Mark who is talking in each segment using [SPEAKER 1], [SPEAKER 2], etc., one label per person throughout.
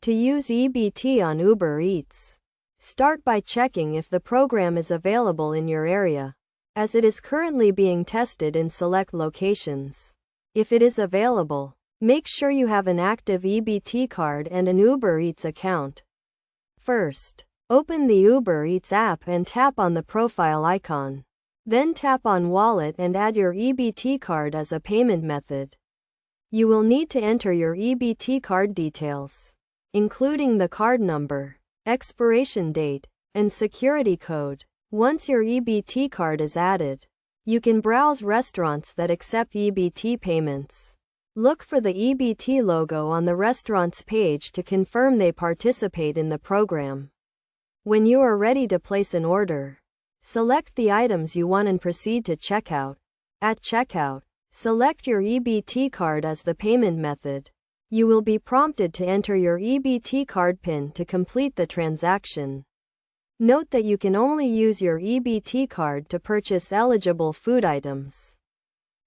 [SPEAKER 1] To use EBT on Uber Eats, start by checking if the program is available in your area, as it is currently being tested in select locations. If it is available, make sure you have an active EBT card and an Uber Eats account. First, open the Uber Eats app and tap on the profile icon. Then tap on Wallet and add your EBT card as a payment method. You will need to enter your EBT card details, including the card number, expiration date, and security code. Once your EBT card is added, you can browse restaurants that accept EBT payments. Look for the EBT logo on the restaurant's page to confirm they participate in the program. When you are ready to place an order, select the items you want and proceed to checkout. At checkout, select your EBT card as the payment method. You will be prompted to enter your EBT card PIN to complete the transaction. Note that you can only use your EBT card to purchase eligible food items,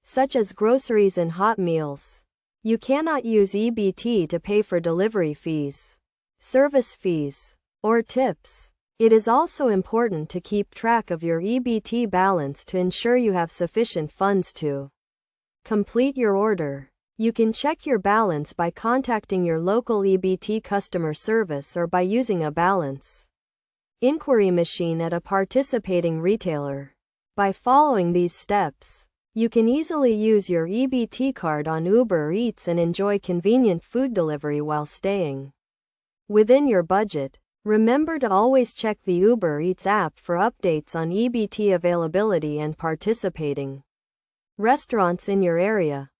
[SPEAKER 1] such as groceries and hot meals. You cannot use EBT to pay for delivery fees, service fees, or tips. It is also important to keep track of your EBT balance to ensure you have sufficient funds to complete your order. You can check your balance by contacting your local EBT customer service or by using a balance inquiry machine at a participating retailer. By following these steps, you can easily use your EBT card on Uber Eats and enjoy convenient food delivery while staying within your budget. Remember to always check the Uber Eats app for updates on EBT availability and participating restaurants in your area.